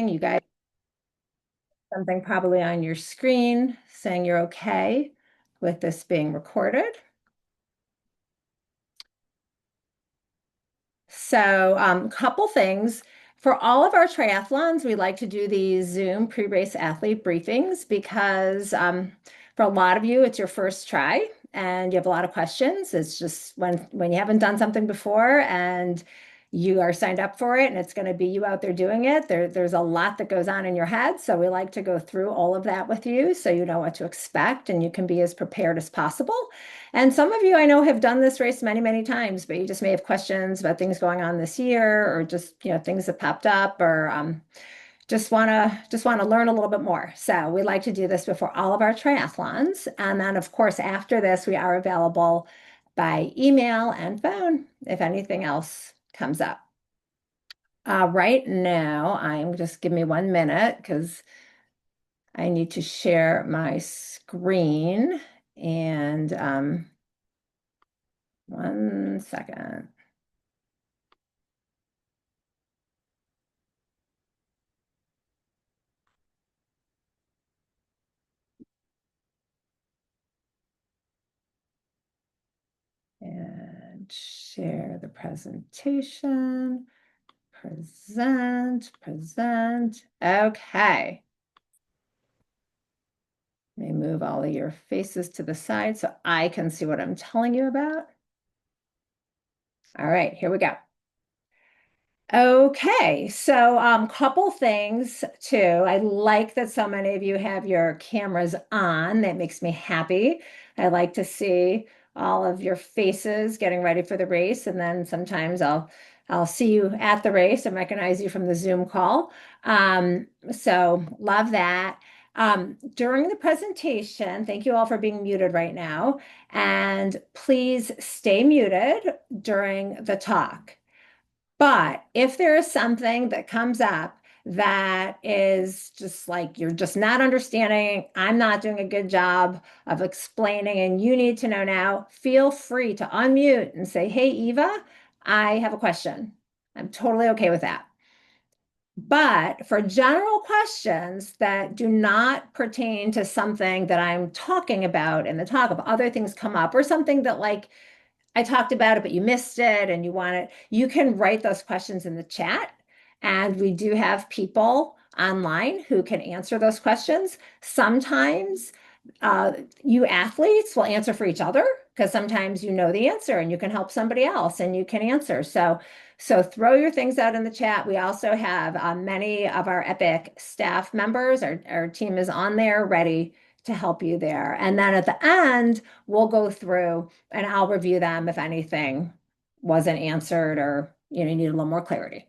recording. You guys, something probably on your screen saying you're okay with this being recorded. So, couple things. For all of our triathlons, we like to do these Zoom pre-race athlete briefings because for a lot of you, it's your first try and you have a lot of questions. It's just when you haven't done something before and you are signed up for it and it's going to be you out there doing it. There's a lot that goes on in your head. So we like to go through all of that with you so you know what to expect and you can be as prepared as possible. And some of you I know have done this race many, many times, but you just may have questions about things going on this year or just, things that popped up or just want to learn a little bit more. So we like to do this before all of our triathlons. And then of course, after this, we are available by email and phone if anything else comes up. Right now, I'm just give me 1 minute because I need to share my screen and 1 second. And share the presentation. Present. Okay. Let me move all of your faces to the side so I can see what I'm telling you about. All right, here we go. Okay, so couple things too. I like that so many of you have your cameras on. That makes me happy. I like to see all of your faces getting ready for the race, and then sometimes I'll see you at the race and recognize you from the Zoom call. So love that. During the presentation, thank you all for being muted right now, and please stay muted during the talk. But if there is something that comes up that is just like you're just not understanding, I'm not doing a good job of explaining, and you need to know now, feel free to unmute and say, Hey, Eva, I have a question. I'm totally okay with that. But for general questions that do not pertain to something that I'm talking about in the talk, if other things come up or something that like I talked about it, but you missed it and you want it, you can write those questions in the chat. And we do have people online who can answer those questions. Sometimes uh, you athletes will answer for each other because sometimes you know the answer and you can help somebody else and you can answer. So throw your things out in the chat. We also have many of our Epic staff members. Our team is on there ready to help you there. And then at the end, we'll go through and I'll review them if anything wasn't answered or you need a little more clarity.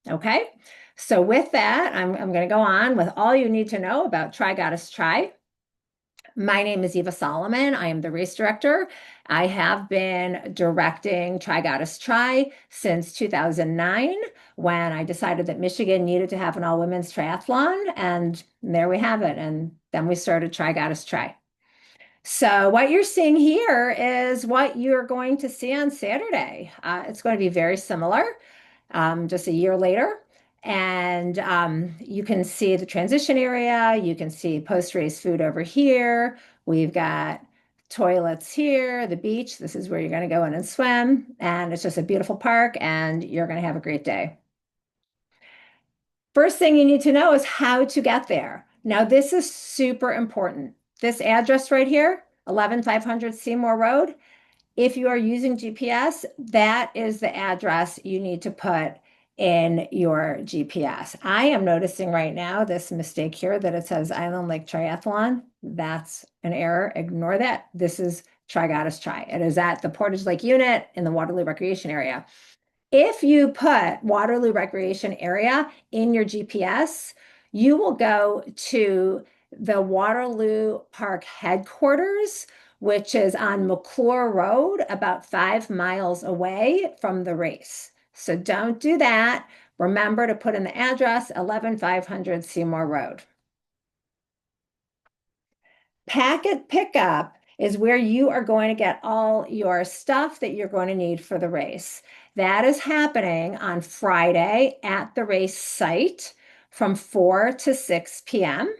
Okay. So with that, I'm going to go on with all you need to know about Tri Goddess Tri. My name is Eva Solomon. I am the race director. I have been directing Tri Goddess Tri since 2009 when I decided that Michigan needed to have an all women's triathlon. And there we have it. And then we started Tri Goddess Tri. So what you're seeing here is what you're going to see on Saturday. It's going to be very similar, just a year later. And you can see the transition area. You can see post-race food over here. We've got toilets here, the beach. This is where you're going to go in and swim. And it's just a beautiful park and you're going to have a great day. First thing you need to know is how to get there. Now, this is super important. This address right here, 11500 Seymour Road, if you are using GPS, that is the address you need to put in your GPS. I am noticing right now this mistake here that it says Island Lake Triathlon. That's an error. Ignore that. This is Tri Goddess Tri. It is at the Portage Lake Unit in the Waterloo Recreation Area. If you put Waterloo Recreation Area in your GPS, you will go to the Waterloo Park headquarters, which is on McClure Road, about 5 miles away from the race. So don't do that. Remember to put in the address 11500 Seymour Road. Packet pickup is where you are going to get all your stuff that you're going to need for the race. That is happening on Friday at the race site. from 4 to 6 p.m.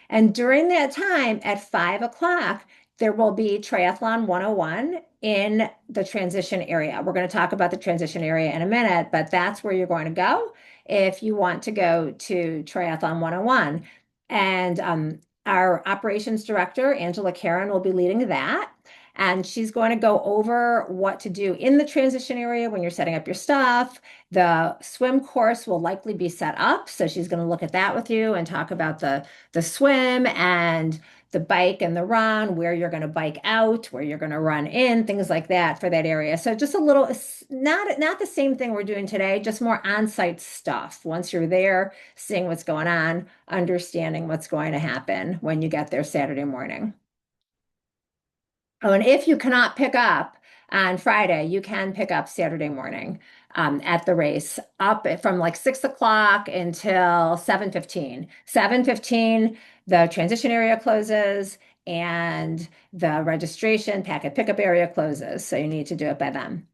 And during that time at 5 o'clock, there will be Triathlon 101 in the transition area. We're going to talk about the transition area in a minute, but that's where you're going to go if you want to go to Triathlon 101. And our operations director, Angela Karen, will be leading that. And she's going to go over what to do in the transition area when you're setting up your stuff. The swim course will likely be set up. So she's going to look at that with you and talk about the swim and the bike and the run, where you're going to bike out, where you're going to run in, things like that for that area. So just a little, not the same thing we're doing today, just more on-site stuff. Once you're there, seeing what's going on, understanding what's going to happen when you get there Saturday morning. Oh, and if you cannot pick up on Friday, you can pick up Saturday morning at the race, up from like 6 o'clock until 7:15. 7:15, the transition area closes and the registration packet pickup area closes. So you need to do it by then.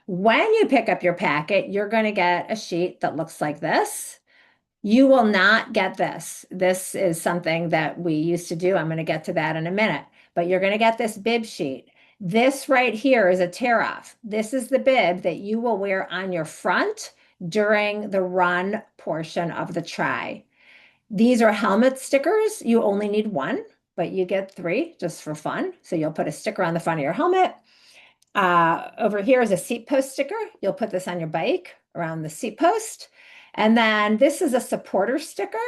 When you pick up your packet, you're going to get a sheet that looks like this. You will not get this. This is something that we used to do. I'm going to get to that in a minute, but you're going to get this bib sheet. This right here is a tear off. This is the bib that you will wear on your front during the run portion of the try. These are helmet stickers. You only need one, but you get three just for fun. So you'll put a sticker on the front of your helmet. Over here is a seat post sticker. You'll put this on your bike around the seat post. And then this is a supporter sticker,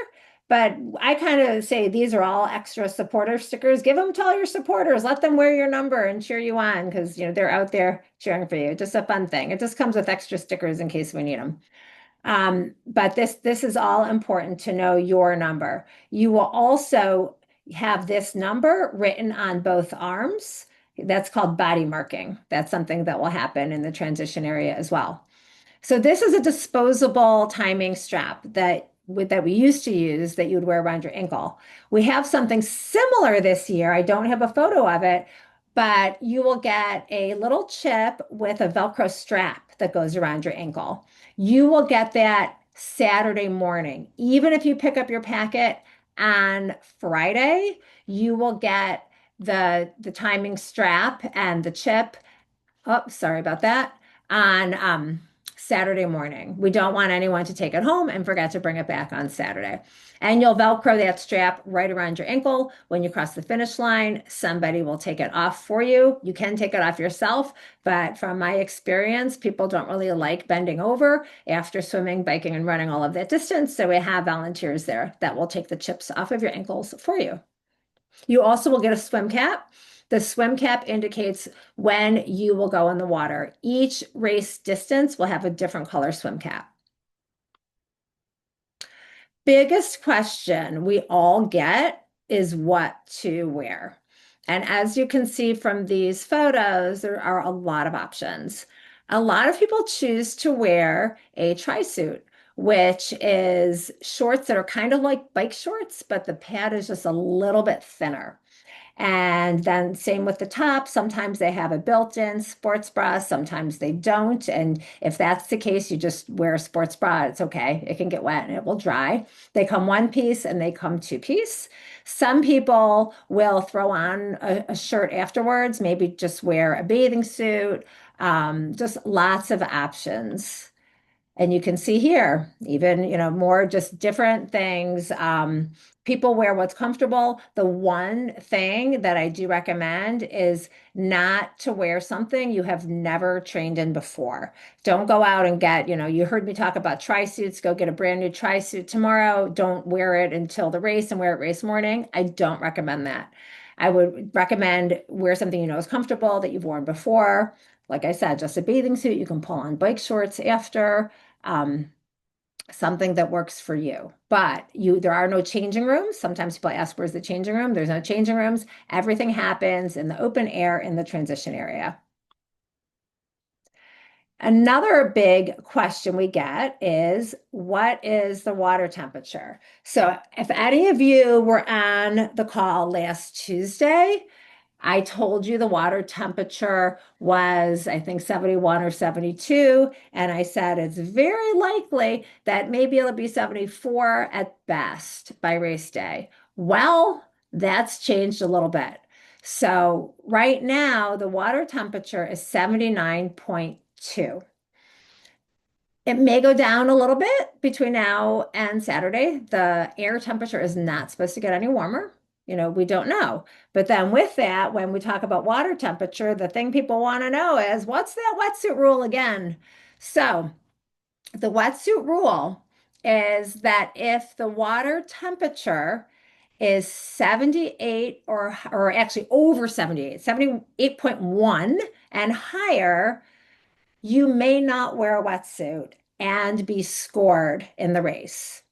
but I kind of say these are all extra supporter stickers. Give them to all your supporters. Let them wear your number and cheer you on because they're out there cheering for you. Just a fun thing. It just comes with extra stickers in case we need them. But this is all important to know your number. You will also have this number written on both arms. That's called body marking. That's something that will happen in the transition area as well. So this is a disposable timing strap that we used to use that you would wear around your ankle. We have something similar this year. I don't have a photo of it, but you will get a little chip with a Velcro strap that goes around your ankle. You will get that Saturday morning. Even if you pick up your packet on Friday, you will get the timing strap and the chip. Oh, sorry about that. On Saturday morning. We don't want anyone to take it home and forget to bring it back on Saturday. And you'll Velcro that strap right around your ankle. When you cross the finish line, somebody will take it off for you. You can take it off yourself, but from my experience, people don't really like bending over after swimming, biking, and running all of that distance. So we have volunteers there that will take the chips off of your ankles for you. You also will get a swim cap. The swim cap indicates when you will go in the water. Each race distance will have a different color swim cap. Biggest question we all get is what to wear. And as you can see from these photos, there are a lot of options. A lot of people choose to wear a tri-suit, which is shorts that are kind of like bike shorts, but the pad is just a little bit thinner. And then same with the top. Sometimes they have a built-in sports bra, sometimes they don't. And if that's the case, you just wear a sports bra. It's okay. It can get wet and it will dry. They come one piece and they come two piece. Some people will throw on a shirt afterwards, maybe just wear a bathing suit. Just lots of options. And you can see here, even, more just different things. People wear what's comfortable. The one thing that I do recommend is not to wear something you have never trained in before. Don't go out and get, you heard me talk about tri-suits. Go get a brand new tri-suit tomorrow. Don't wear it until the race and wear it race morning. I don't recommend that. I would recommend wear something you know is comfortable that you've worn before. Like I said, just a bathing suit. You can pull on bike shorts after um, something that works for you. But there are no changing rooms. Sometimes people ask, where's the changing room? There's no changing rooms. Everything happens in the open air in the transition area. Another big question we get is, what is the water temperature? So if any of you were on the call last Tuesday, I told you the water temperature was, I think, 71 or 72. And I said it's very likely that maybe it'll be 74 at best by race day. Well, that's changed a little bit. So right now, the water temperature is 79.2. It may go down a little bit between now and Saturday. The air temperature is not supposed to get any warmer. We don't know. But then with that, when we talk about water temperature, the thing people want to know is what's that wetsuit rule again? So the wetsuit rule is that if the water temperature is 78 or actually over 78, 78.1 and higher, you may not wear a wetsuit and be scored in the race.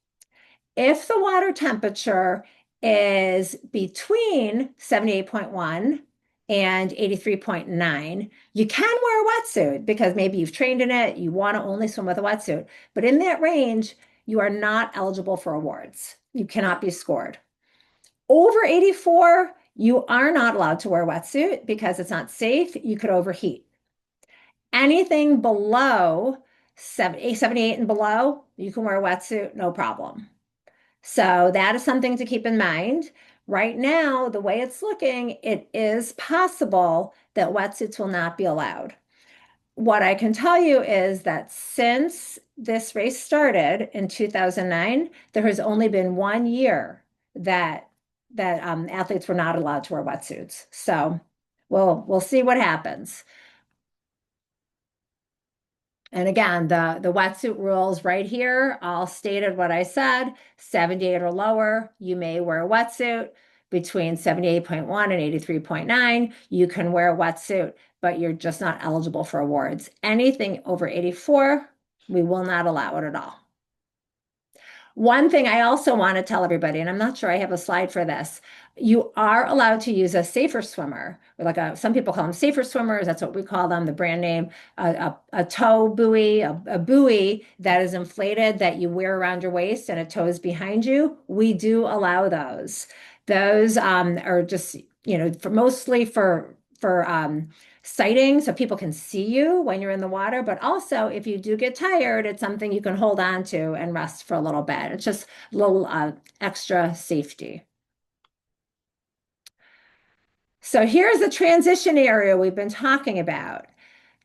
If the water temperature is between 78.1 and 83.9, you can wear a wetsuit because maybe you've trained in it, you want to only swim with a wetsuit. But in that range, you are not eligible for awards. You cannot be scored. Over 84, you are not allowed to wear a wetsuit because it's not safe. You could overheat. Anything below 78 and below, you can wear a wetsuit, no problem. So that is something to keep in mind. Right now, the way it's looking, it is possible that wetsuits will not be allowed. What I can tell you is that since this race started in 2009, there has only been 1 year that athletes were not allowed to wear wetsuits. So we'll see what happens. And again, the wetsuit rules right here, all stated what I said, 78 or lower, you may wear a wetsuit. Between 78.1 and 83.9, you can wear a wetsuit, but you're just not eligible for awards. Anything over 84, we will not allow it at all. One thing I also want to tell everybody, and I'm not sure I have a slide for this, you are allowed to use a safer swimmer, or like some people call them safer swimmers. That's what we call them, the brand name, a tow buoy, a buoy that is inflated that you wear around your waist and it tows behind you. We do allow those. Those are just, for mostly for sighting so people can see you when you're in the water. But also, if you do get tired, it's something you can hold on to and rest for a little bit. It's just a little extra safety. So here's the transition area we've been talking about.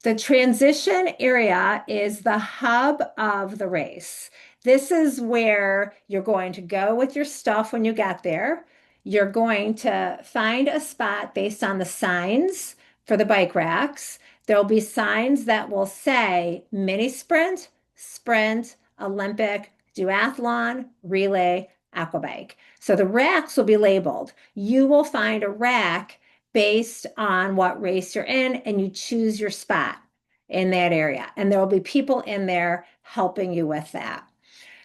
The transition area is the hub of the race. This is where you're going to go with your stuff when you get there. You're going to find a spot based on the signs for the bike racks. There'll be signs that will say mini sprint, sprint, Olympic, duathlon, relay, aquabike. So the racks will be labeled. You will find a rack based on what race you're in, and you choose your spot in that area. And there will be people in there helping you with that.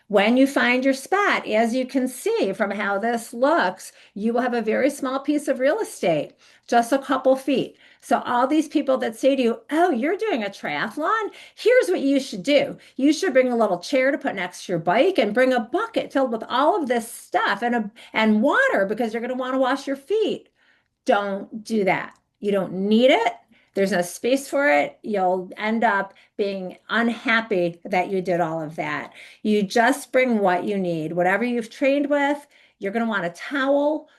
When you find your spot, as you can see from how this looks, you will have a very small piece of real estate, just a couple feet. So all these people that say to you, oh, you're doing a triathlon? Here's what you should do. You should bring a little chair to put next to your bike and bring a bucket filled with all of this stuff and water because you're going to want to wash your feet. Don't do that. You don't need it. There's no space for it. You'll end up being unhappy that you did all of that. You just bring what you need, whatever you've trained with. You're going to want a towel,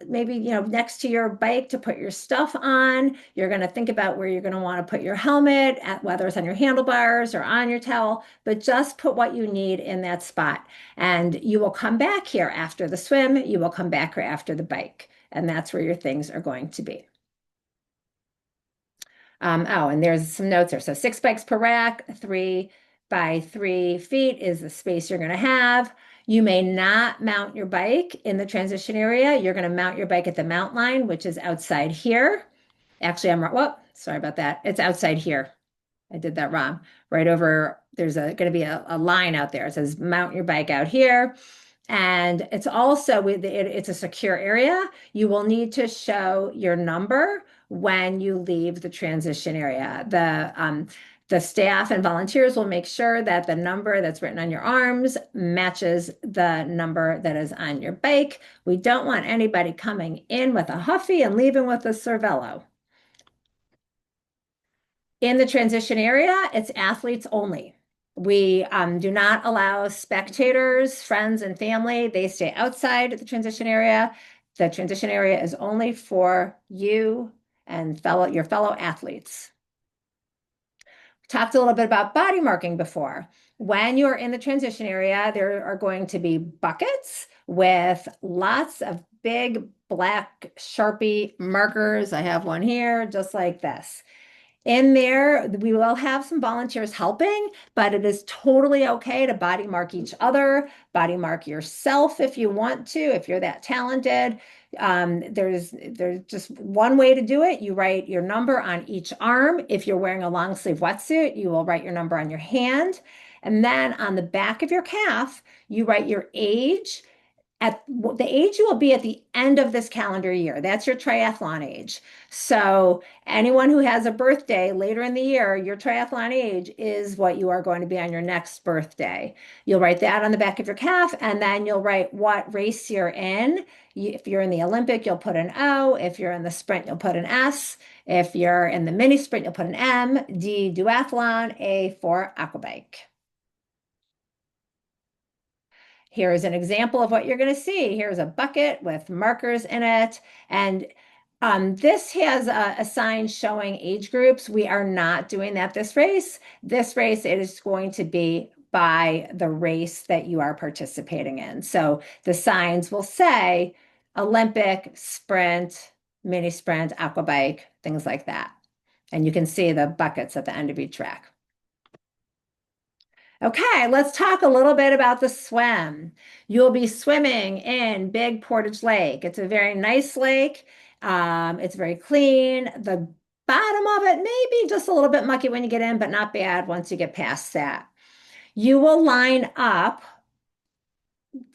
maybe, next to your bike to put your stuff on. You're going to think about where you're going to want to put your helmet, whether it's on your handlebars or on your towel, but just put what you need in that spot. And you will come back here after the swim. You will come back here after the bike. And that's where your things are going to be. Oh, and there's some notes there. So 6 bikes per rack, 3 by 3 feet is the space you're going to have. You may not mount your bike in the transition area. You're going to mount your bike at the mount line, which is outside here. Actually, sorry about that. It's outside here. I did that wrong. Right over, there's going to be a line out there. It says mount your bike out here. And it's also it's a secure area. You will need to show your number when you leave the transition area. The staff and volunteers will make sure that the number that's written on your arms matches the number that is on your bike. We don't want anybody coming in with a Huffy and leaving with a Cervelo. In the transition area, it's athletes only. We do not allow spectators, friends, and family. They stay outside the transition area. The transition area is only for you and your fellow athletes. Talked a little bit about body marking before. When you're in the transition area, there are going to be buckets with lots of big black Sharpie markers. I have one here, just like this. In there, we will have some volunteers helping, but it is totally okay to body mark each other, body mark yourself if you want to, if you're that talented. There's just one way to do it. You write your number on each arm. If you're wearing a long sleeve wetsuit, you will write your number on your hand. And then on the back of your calf, you write your age at the age you will be at the end of this calendar year. That's your triathlon age. So anyone who has a birthday later in the year, your triathlon age is what you are going to be on your next birthday. You'll write that on the back of your calf, and then you'll write what race you're in. If you're in the Olympic, you'll put an O. If you're in the sprint, you'll put an S. If you're in the mini sprint, you'll put an M. D, duathlon. A for aquabike. Here's an example of what you're going to see. Here's a bucket with markers in it. And this has a sign showing age groups. We are not doing that this race. This race, it is going to be by the race that you are participating in. So the signs will say Olympic, sprint, mini sprint, aquabike, things like that. And you can see the buckets at the end of each track. Okay, let's talk a little bit about the swim. You'll be swimming in Big Portage Lake. It's a very nice lake. It's very clean. The bottom of it may be just a little bit mucky when you get in, but not bad once you get past that. You will line up.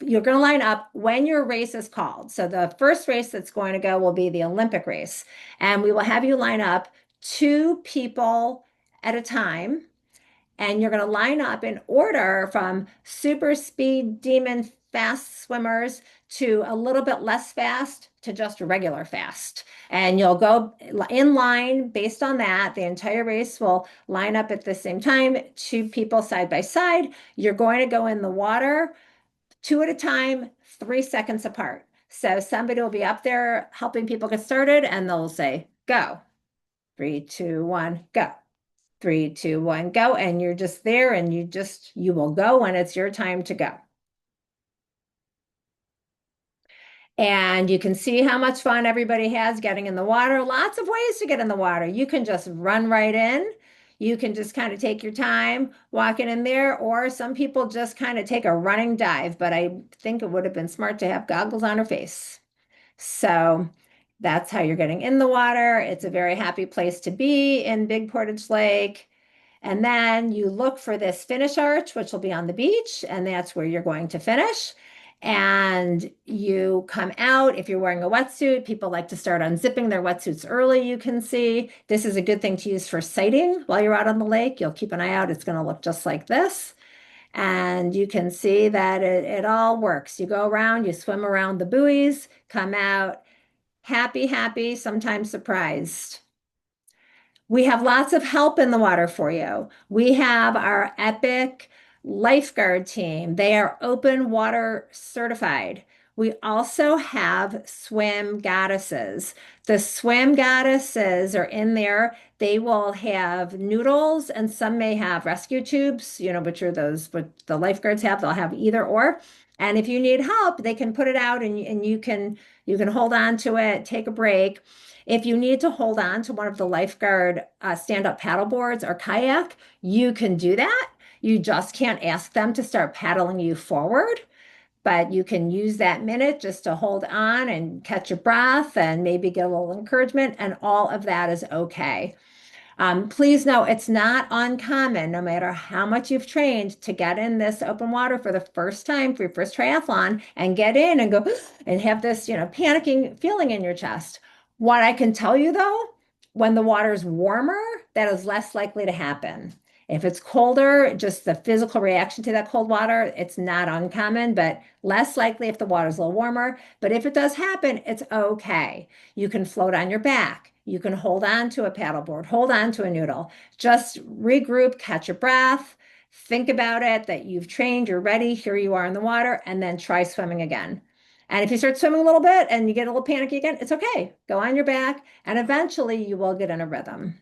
You're going to line up when your race is called. So the first race that's going to go will be the Olympic race. And we will have you line up two people at a time, and you're going to line up in order from super speed demon fast swimmers to a little bit less fast to just regular fast. And you'll go in line based on that. The entire race will line up at the same time, two people side by side. You're going to go in the water two at a time, 3 seconds apart. So somebody will be up there helping people get started, and they'll say, go. 3, 2, 1, go. 3, 2, 1, go. And you're just there, and you will go when it's your time to go. And you can see how much fun everybody has getting in the water. Lots of ways to get in the water. You can just run right in. You can just kind of take your time walking in there, or some people just kind of take a running dive, but I think it would have been smart to have goggles on her face. So that's how you're getting in the water. It's a very happy place to be in Big Portage Lake. And then you look for this finish arch, which will be on the beach, and that's where you're going to finish. And you come out. If you're wearing a wetsuit, people like to start unzipping their wetsuits early, you can see. This is a good thing to use for sighting while you're out on the lake. You'll keep an eye out. It's going to look just like this. And you can see that it all works. You go around, you swim around the buoys, come out happy, happy, sometimes surprised. We have lots of help in the water for you. We have our Epic lifeguard team. They are open water certified. We also have swim goddesses. The swim goddesses are in there. They will have noodles, and some may have rescue tubes, which are those what the lifeguards have. They'll have either or. And if you need help, they can put it out, and you can hold on to it, take a break. If you need to hold on to one of the lifeguard stand-up paddle boards or kayak, you can do that. You just can't ask them to start paddling you forward, but you can use that minute just to hold on and catch your breath and maybe get a little encouragement, and all of that is okay. Please know it's not uncommon, no matter how much you've trained, to get in this open water for the first time for your first triathlon and get in and go and have this, panicking feeling in your chest. What I can tell you though, when the water's warmer, that is less likely to happen. If it's colder, just the physical reaction to that cold water, it's not uncommon, but less likely if the water's a little warmer. But if it does happen, it's okay. You can float on your back. You can hold on to a paddleboard, hold on to a noodle. Just regroup, catch your breath, think about it that you've trained, you're ready, here you are in the water, and then try swimming again. And if you start swimming a little bit and you get a little panicky again, it's okay. Go on your back, and eventually you will get in a rhythm.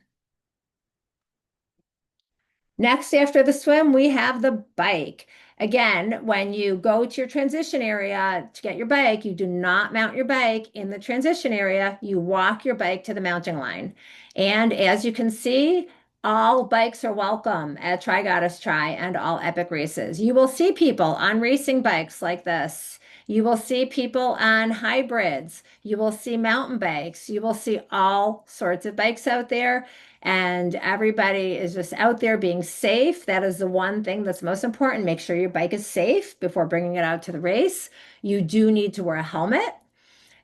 Next, after the swim, we have the bike. Again, when you go to your transition area to get your bike, you do not mount your bike in the transition area. You walk your bike to the mounting line. And as you can see, all bikes are welcome at Tri Goddess Tri and all epic races. You will see people on racing bikes like this. You will see people on hybrids. You will see mountain bikes. You will see all sorts of bikes out there, and everybody is just out there being safe. That is the one thing that's most important. Make sure your bike is safe before bringing it out to the race. You do need to wear a helmet.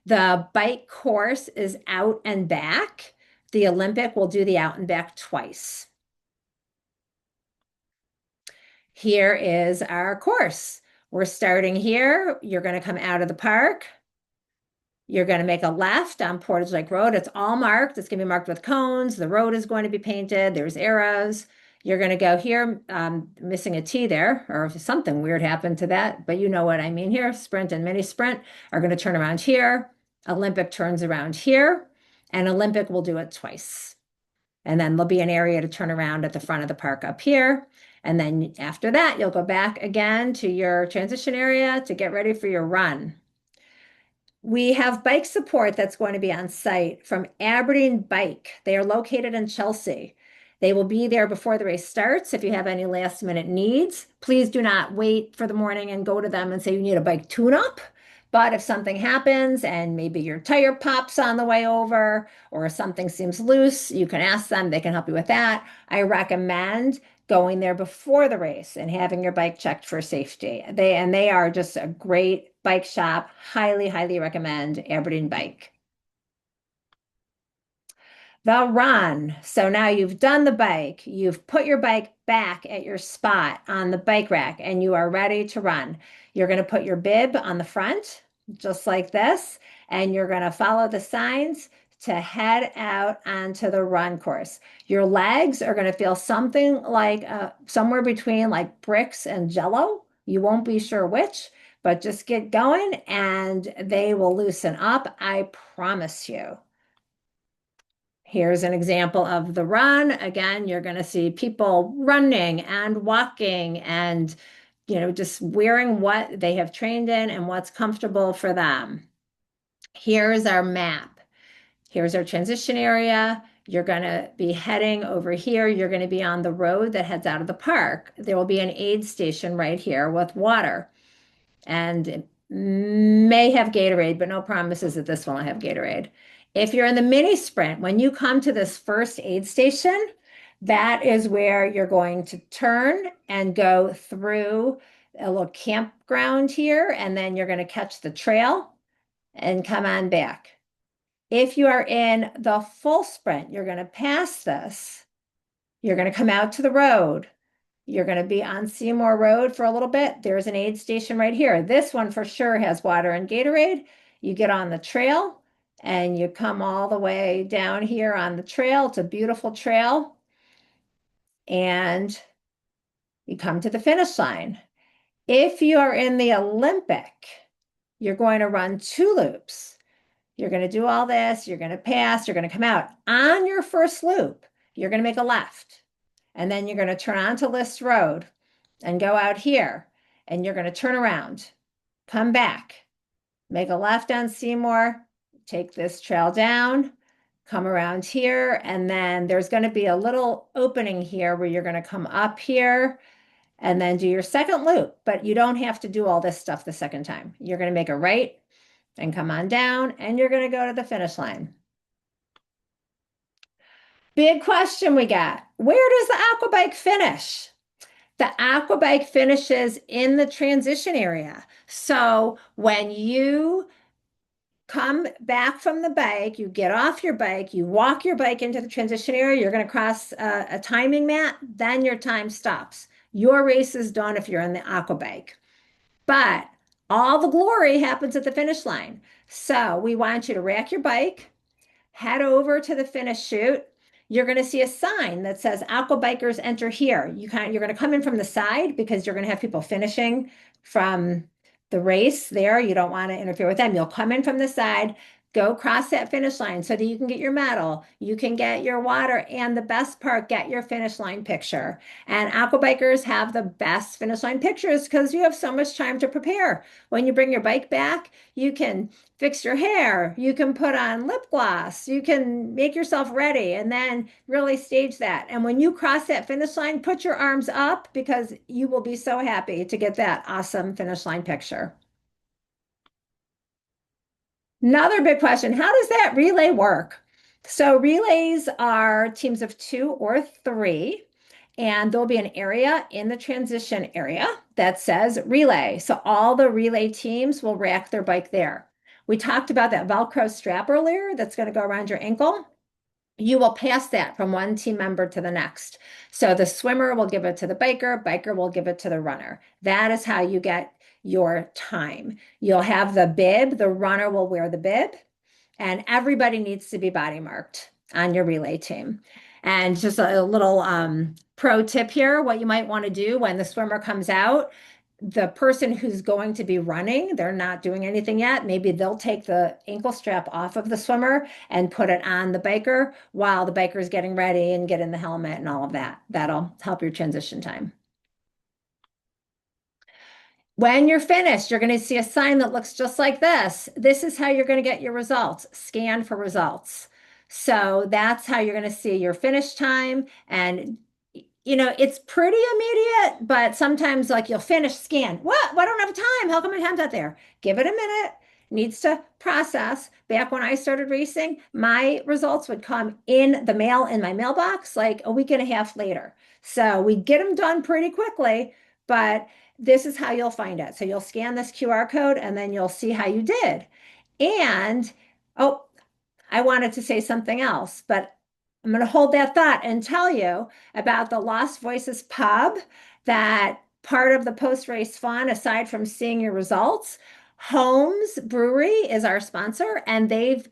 The bike course is out and back. The Olympic will do the out and back twice. Here is our course. We're starting here. You're going to come out of the park. You're going to make a left on Portage Lake Road. It's all marked. It's going to be marked with cones. The road is going to be painted. There's arrows. You're going to go here, missing a T there, or if something weird happened to that, but you know what I mean here. Sprint and mini sprint are going to turn around here. Olympic turns around here, and Olympic will do it twice. And then there'll be an area to turn around at the front of the park up here. And then after that, you'll go back again to your transition area to get ready for your run. We have bike support that's going to be on site from Aberdeen Bike. They are located in Chelsea. They will be there before the race starts. If you have any last minute needs, please do not wait for the morning and go to them and say you need a bike tune-up. But if something happens and maybe your tire pops on the way over or something seems loose, you can ask them. They can help you with that. I recommend going there before the race and having your bike checked for safety. They are just a great bike shop. Highly, highly recommend Aberdeen Bike. The run. So now you've done the bike, you've put your bike back at your spot on the bike rack, and you are ready to run. You're going to put your bib on the front, just like this, and you're going to follow the signs to head out onto the run course. Your legs are going to feel something like somewhere between like bricks and jello. You won't be sure which, but just get going and they will loosen up. I promise you. Here's an example of the run. Again, you're going to see people running and walking and, just wearing what they have trained in and what's comfortable for them. Here's our map. Here's our transition area. You're going to be heading over here. You're going to be on the road that heads out of the park. There will be an aid station right here with water. And it may have Gatorade, but no promises that this will have Gatorade. If you're in the mini sprint, when you come to this first aid station, that is where you're going to turn and go through a little campground here, and then you're going to catch the trail and come on back. If you are in the full sprint, you're going to pass this. You're going to come out to the road. You're going to be on Seymour Road for a little bit. There's an aid station right here. This one for sure has water and Gatorade. You get on the trail and you come all the way down here on the trail. It's a beautiful trail. And you come to the finish line. If you are in the Olympic, you're going to run 2 loops. You're going to do all this. You're going to pass. You're going to come out. On your first loop, you're going to make a left. And then you're going to turn onto List Road and go out here. And you're going to turn around, come back, make a left on Seymour, take this trail down, come around here. And then there's going to be a little opening here where you're going to come up here and then do your second loop. But you don't have to do all this stuff the second time. You're going to make a right and come on down, and you're going to go to the finish line. Big question we got. Where does the aquabike finish? The aquabike finishes in the transition area. So when you come back from the bike, you get off your bike, you walk your bike into the transition area, you're going to cross a timing mat, then your time stops. Your race is done if you're in the aqua bike. But all the glory happens at the finish line. So we want you to rack your bike, head over to the finish chute. You're going to see a sign that says Aqua Bikers enter here. You're going to come in from the side because you're going to have people finishing from the race there. You don't want to interfere with them. You'll come in from the side, go cross that finish line so that you can get your medal, you can get your water, and the best part, get your finish line picture. And Aqua Bikers have the best finish line pictures because you have so much time to prepare. When you bring your bike back, you can fix your hair, you can put on lip gloss, you can make yourself ready and then really stage that. And when you cross that finish line, put your arms up because you will be so happy to get that awesome finish line picture. Another big question, how does that relay work? So relays are teams of two or three, and there'll be an area in the transition area that says relay. So all the relay teams will rack their bike there. We talked about that Velcro strap earlier that's going to go around your ankle. You will pass that from one team member to the next. So the swimmer will give it to the biker, biker will give it to the runner. That is how you get your time. You'll have the bib, the runner will wear the bib, and everybody needs to be body marked on your relay team. And just a little pro tip here, what you might want to do when the swimmer comes out, the person who's going to be running, they're not doing anything yet. Maybe they'll take the ankle strap off of the swimmer and put it on the biker while the biker is getting ready and getting the helmet and all of that. That'll help your transition time. When you're finished, you're going to see a sign that looks just like this. This is how you're going to get your results. Scan for results. So that's how you're going to see your finish time. And, it's pretty immediate, but sometimes like you'll finish scan. What? Well, I don't have time. How come my time's not there? Give it a minute. Needs to process. Back when I started racing, my results would come in the mail in my mailbox like a week and a half later. So we get them done pretty quickly, but this is how you'll find it. So you'll scan this QR code and then you'll see how you did. And oh, I wanted to say something else, but I'm going to hold that thought and tell you about the Lost Voices pub, that part of the post-race fun, aside from seeing your results. Holmes Brewery is our sponsor, and they've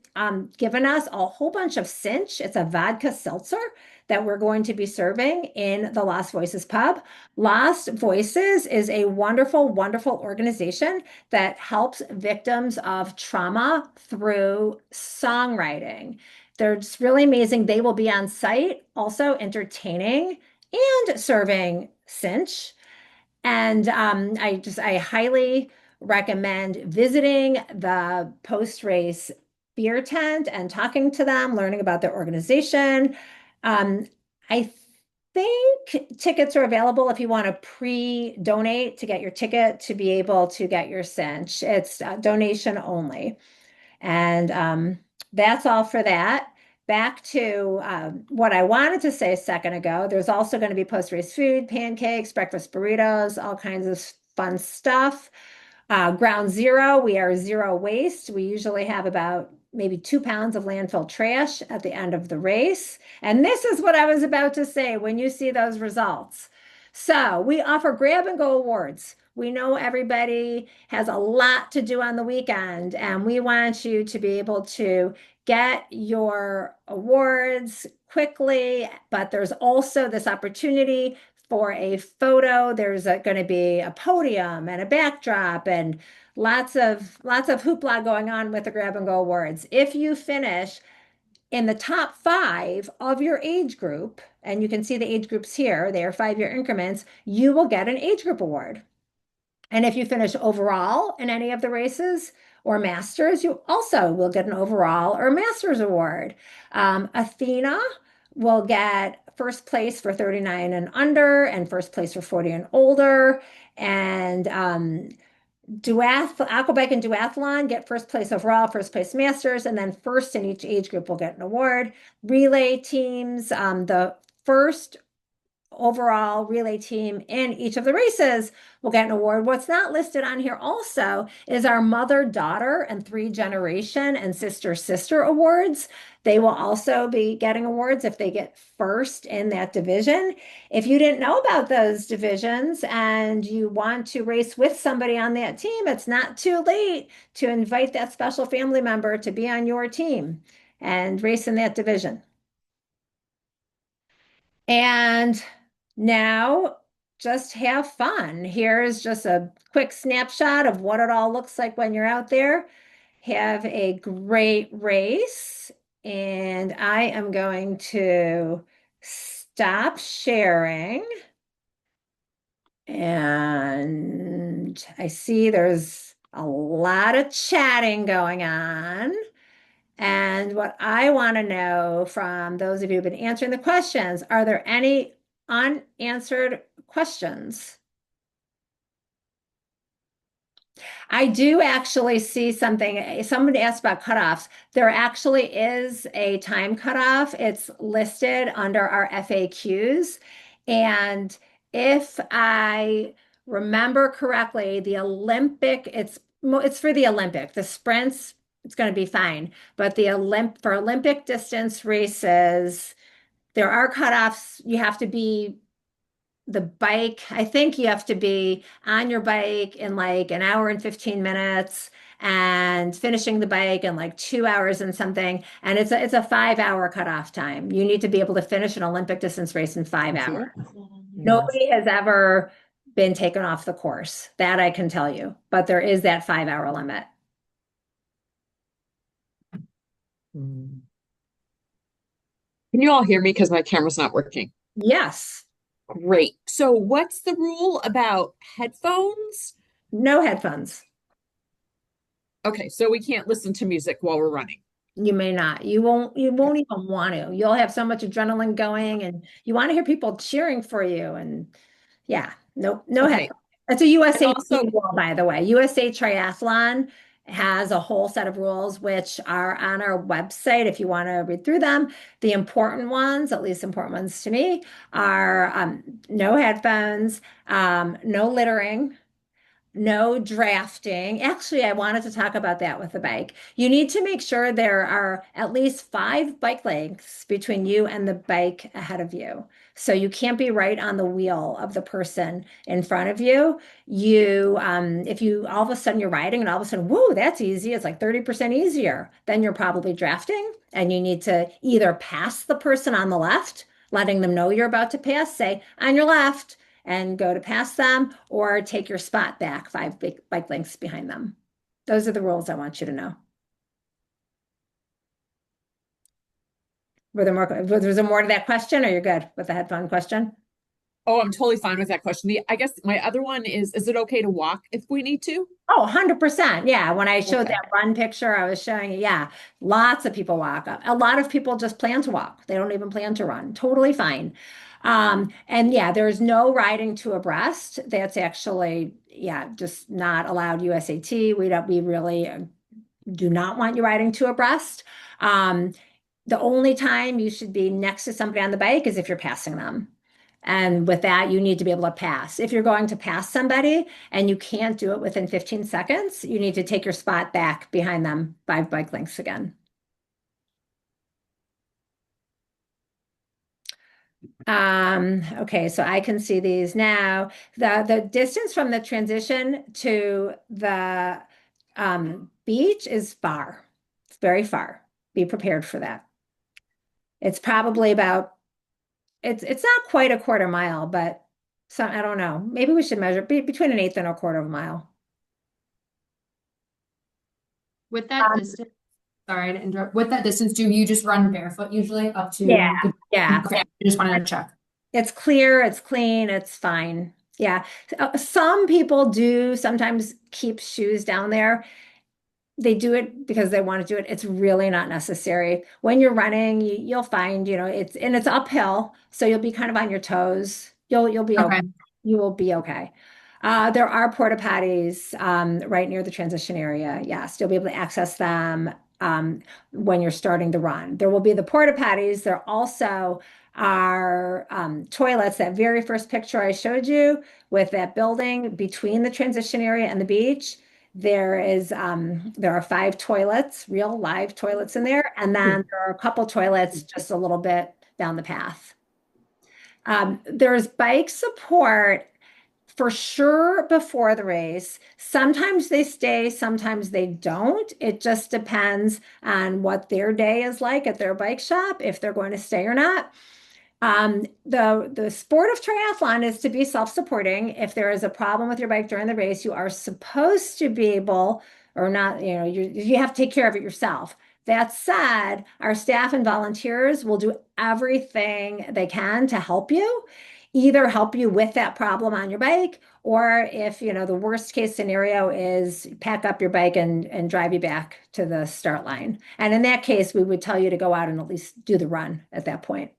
given us a whole bunch of Cinch. It's a vodka seltzer that we're going to be serving in the Lost Voices pub. Lost Voices is a wonderful, wonderful organization that helps victims of trauma through songwriting. They're just really amazing. They will be on site, also entertaining and serving Cinch. And I highly recommend visiting the post-race beer tent and talking to them, learning about their organization. I think tickets are available if you want to pre-donate to get your ticket to be able to get your cinch. It's donation only. And that's all for that. Back to what I wanted to say a second ago. There's also going to be post-race food, pancakes, breakfast burritos, all kinds of fun stuff. Ground zero, we are zero waste. We usually have about maybe 2 pounds of landfill trash at the end of the race. And this is what I was about to say when you see those results. So we offer grab and go awards. We know everybody has a lot to do on the weekend, and we want you to be able to get your awards quickly, but there's also this opportunity for a photo. There's going to be a podium and a backdrop and lots of hoopla going on with the grab and go awards. If you finish in the top 5 of your age group, and you can see the age groups here, they are 5-year increments, you will get an age group award. And if you finish overall in any of the races or masters, you also will get an overall or masters award. Athena will get first place for 39 and under and first place for 40 and older. And Aquabike and Duathlon get first place overall, first place masters, and then first in each age group will get an award. Relay teams, the first overall relay team in each of the races will get an award. What's not listed on here also is our mother-daughter and three-generation and sister-sister awards. They will also be getting awards if they get first in that division. If you didn't know about those divisions and you want to race with somebody on that team, it's not too late to invite that special family member to be on your team and race in that division. And now just have fun. Here's just a quick snapshot of what it all looks like when you're out there. Have a great race. And I am going to stop sharing. And I see there's a lot of chatting going on. And what I want to know from those of you who've been answering the questions, are there any unanswered questions? I do actually see something. Somebody asked about cutoffs. There actually is a time cutoff. It's listed under our FAQs. And if I remember correctly, the Olympic, it's for the Olympic. The sprints, it's going to be fine. But for Olympic distance races, there are cutoffs. You have to be the bike, I think you have to be on your bike in like an hour and 15 minutes and finishing the bike in like 2 hours and something. And it's a 5 hour cutoff time. You need to be able to finish an Olympic distance race in 5 hours. Nobody has ever been taken off the course. That I can tell you. But there is that 5 hour limit. Can you all hear me? Because my camera's not working. Yes. Great. So, what's the rule about headphones? No headphones. Okay, so we can't listen to music while we're running. You may not. You won't even want to. You'll have so much adrenaline going and you want to hear people cheering for you. And yeah, no Okay. headphones. That's a And USA also, rule, by the way. USA Triathlon has a whole set of rules which are on our website if you want to read through them. The important ones, at least important ones to me, are no headphones, no littering, no drafting. Actually, I wanted to talk about that with the bike. You need to make sure there are at least 5 bike lengths between you and the bike ahead of you. So you can't be right on the wheel of the person in front of you. If you all of a sudden you're riding and all of a sudden, whoa, that's easy. It's like 30% easier. Then you're probably drafting and you need to either pass the person on the left, letting them know you're about to pass, say on your left and go to pass them or take your spot back 5 bike lengths behind them. Those are the rules I want you to know. Was there more to that question or you're good with the headphone question? oh, I'm totally fine with that question. I guess my other one is it okay to walk if we need to? Oh, 100%. Yeah. When I showed Okay. that run picture, I was showing you, yeah, lots of people walk up. A lot of people just plan to walk. They don't even plan to run. Totally fine. And yeah, there's no riding two abreast. That's actually, yeah, just not allowed USAT. We really do not want you riding two abreast. Um, the only time you should be next to somebody on the bike is if you're passing them. And with that, you need to be able to pass. If you're going to pass somebody and you can't do it within 15 seconds, you need to take your spot back behind them 5 bike lengths again. Okay, so I can see these now. The distance from the transition to the beach is far. It's very far. Be prepared for that. It's probably about it's not quite a quarter mile, but I don't know. Maybe we should measure between an eighth and a quarter of a mile. With that Um, distance, sorry to interrupt. With that distance, do you just run barefoot usually up yeah, to the, yeah. okay, I just wanted to check. It's clear, it's clean, it's fine. Yeah. Some people do sometimes keep shoes down there. They do it because they want to do it. It's really not necessary. When you're running, you'll find, it's uphill, so you'll be kind of on your toes. You'll be okay. Okay. You will be okay. There are porta potties right near the transition area. Yes, you'll be able to access them when you're starting the run. There will be the porta potties. There also are toilets. That very first picture I showed you with that building between the transition area and the beach. There are 5 toilets, real live toilets in there, and then there are a couple toilets just a little bit down the path. There's bike support for sure before the race. Sometimes they stay, sometimes they don't. It just depends on what their day is like at their bike shop, if they're going to stay or not. The sport of triathlon is to be self-supporting. If there is a problem with your bike during the race, you are supposed to be able, or not, you have to take care of it yourself. That said, our staff and volunteers will do everything they can to help you, either help you with that problem on your bike, or if, the worst case scenario is pack up your bike and drive you back to the start line. And in that case, we would tell you to go out and at least do the run at that point.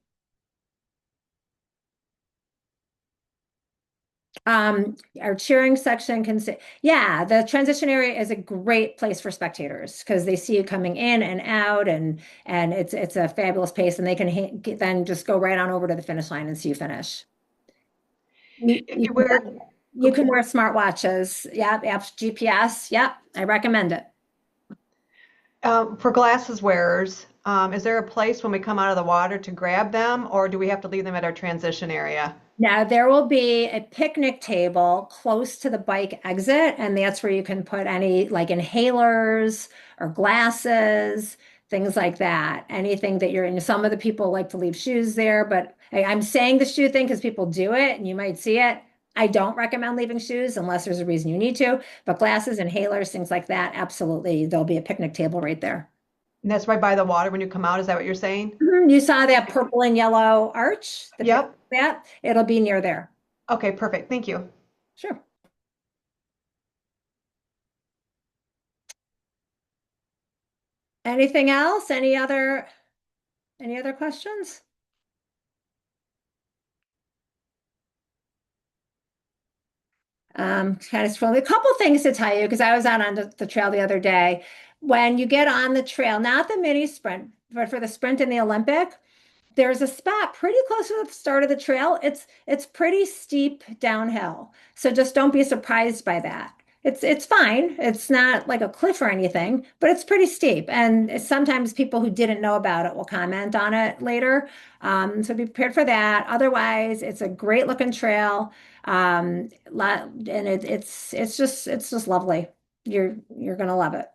Our cheering section can say, yeah, the transition area is a great place for spectators because they see you coming in and out, and it's a fabulous pace, and they can then just go right on over to the finish line and see you finish. If you wear, You can wear smartwatches. Yeah, apps, GPS. Yep, I recommend it. for glasses wearers, is there a place when we come out of the water to grab them, or do we have to leave them at our transition area? Now, there will be a picnic table close to the bike exit, and that's where you can put any like inhalers or glasses, things like that. Anything that you're in. Some of the people like to leave shoes there, but I'm saying the shoe thing because people do it and you might see it. I don't recommend leaving shoes unless there's a reason you need to, but glasses, inhalers, things like that, absolutely. There'll be a picnic table right there. And that's right by the water when you come out. Is that what you're saying? You saw that purple and yellow arch? Yep. That it'll be near there. Okay, perfect. Thank you. Sure. Anything else? Any other questions? Kind of scrolling. A couple things to tell you because I was out on the trail the other day. When you get on the trail, not the mini sprint, but for the sprint in the Olympic, there's a spot pretty close to the start of the trail. It's pretty steep downhill. So just don't be surprised by that. It's fine. It's not like a cliff or anything, but it's pretty steep. And sometimes people who didn't know about it will comment on it later. So be prepared for that. Otherwise, it's a great looking trail. And it's just lovely. You're gonna love it.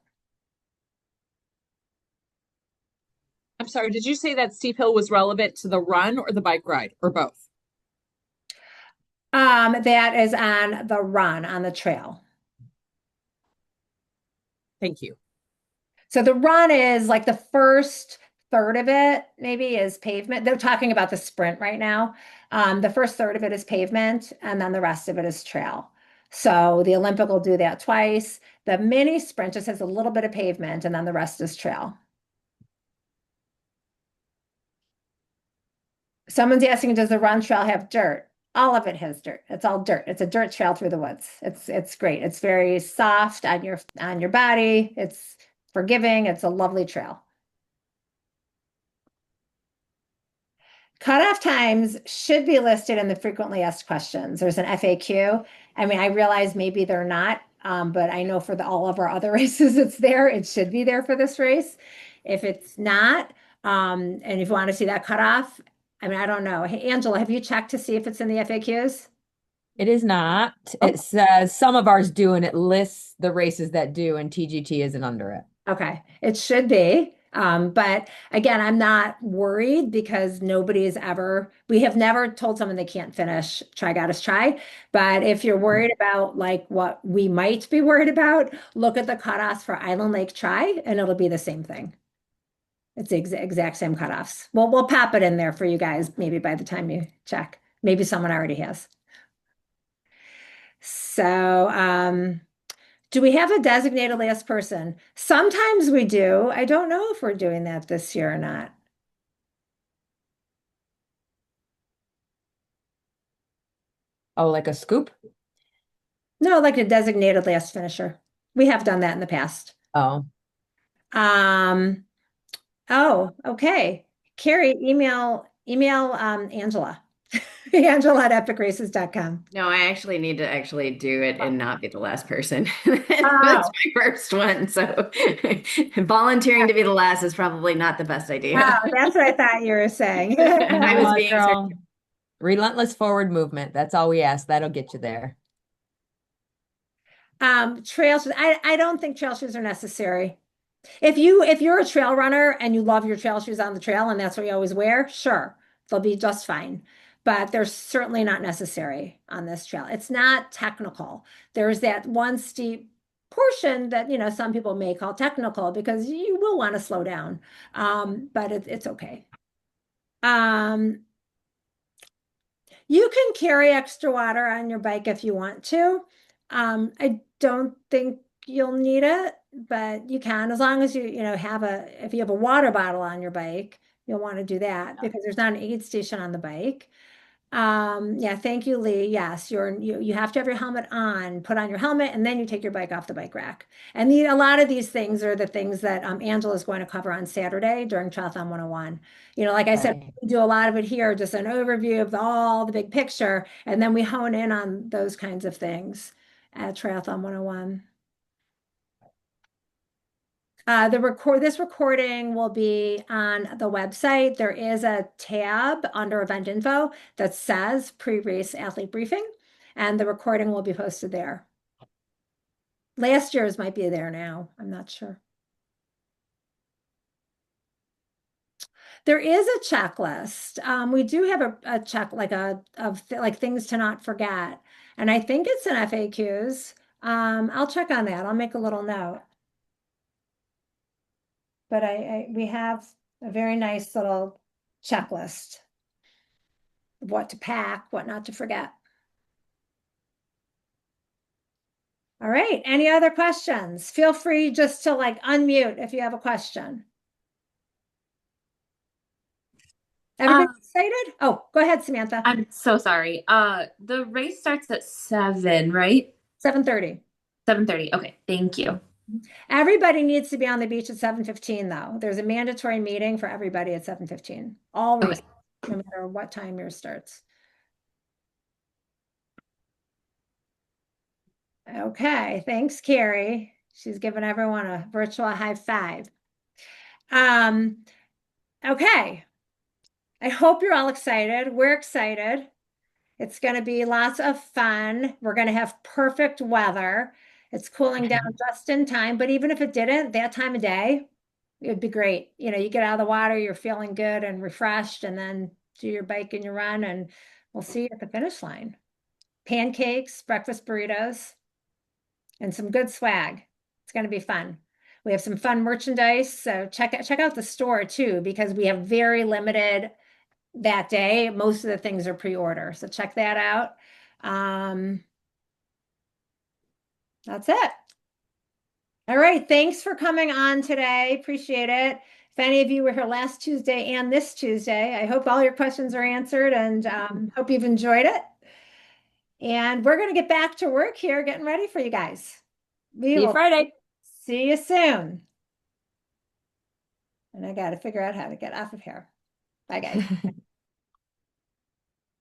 I'm sorry, did you say that steep hill was relevant to the run or the bike ride or both? That is on the run on the trail. Thank you. So the run is like the first third of it, maybe is pavement. They're talking about the sprint right now. The first third of it is pavement, and then the rest of it is trail. So the Olympic will do that twice. The mini sprint just has a little bit of pavement, and then the rest is trail. Someone's asking, does the run trail have dirt? All of it has dirt. It's all dirt. It's a dirt trail through the woods. It's great. It's very soft on your body. It's forgiving. It's a lovely trail. Cutoff times should be listed in the frequently asked questions. There's an FAQ. I mean, I realize maybe they're not, but I know for all of our other races, it's there. It should be there for this race. If it's not, and if you want to see that cutoff, I mean, I don't know. Hey, Angela, have you checked to see if it's in the FAQs? It is not. Oh. It says some of ours do, and it lists the races that do, and TGT isn't under it. Okay, it should be. But again, I'm not worried because we have never told someone they can't finish Try Goddess Try. But if you're worried about like what we might be worried about, look at the cutoffs for Island Lake Try, and it'll be the same thing. It's the exact same cutoffs. We'll pop it in there for you guys, maybe by the time you check. Maybe someone already has. So, do we have a designated last person? Sometimes we do. I don't know if we're doing that this year or not. Oh, like a scoop? No, like a designated last finisher. We have done that in the past. Oh, Oh, okay. Carrie, email email Angela. Angela at epicraces.com. No, I actually need to actually do it and not be the last person. Oh. That's my first one. So volunteering to be the last is probably not the best idea. Oh, that's what I thought you were saying. I was Come on, being girl. Relentless forward movement. That's all we ask. That'll get you there. Trail shoes. I don't think trail shoes are necessary. If you're a trail runner and you love your trail shoes on the trail and that's what you always wear, sure, they'll be just fine. But they're certainly not necessary on this trail. It's not technical. There's that one steep portion that, some people may call technical because you will want to slow down. But it's okay. You can carry extra water on your bike if you want to. I don't think you'll need it, but you can as long as if you have a water bottle on your bike, you'll want to do that because there's not an aid station on the bike. Yeah, thank you, Lee. Yes, you have to have your helmet on, put on your helmet, and then you take your bike off the bike rack. And a lot of these things are the things that Angela is going to cover on Saturday during Triathlon 101. Like I said, Right. we do a lot of it here, just an overview of all the big picture, and then we hone in on those kinds of things at Triathlon 101. This recording will be on the website. There is a tab under event info that says pre-race athlete briefing, and the recording will be posted there. Last year's might be there now. I'm not sure. There is a checklist. We do have a check like things to not forget, and I think it's in FAQs. I'll check on that. I'll make a little note. But we have a very nice little checklist of what to pack, what not to forget. All right, any other questions? Feel free just to unmute if you have a question. Everybody excited? Oh, go ahead, Samantha. I'm so sorry. The race starts at 7, right? 7:30. 7:30. Okay, thank you. Everybody needs to be on the beach at 7:15 though. There's a mandatory meeting for everybody at 7:15. All Okay. races, no matter what time yours starts. Okay, thanks, Carrie. She's given everyone a virtual high five. Okay. I hope you're all excited. We're excited. It's going to be lots of fun. We're going to have perfect weather. It's cooling down just in time, but even if it didn't, that time of day, it would be great. You get out of the water, you're feeling good and refreshed, and then do your bike and your run, and we'll see you at the finish line. Pancakes, breakfast burritos, and some good swag. It's going to be fun. We have some fun merchandise, so check out the store too, because we have very limited that day. Most of the things are pre-order, so check that out. That's it. All right, thanks for coming on today. Appreciate it. If any of you were here last Tuesday and this Tuesday, I hope all your questions are answered and hope you've enjoyed it. And we're going to get back to work here, getting ready for you guys. We See you will Friday. see you soon. And I got to figure out how to get off of here. Bye, guys.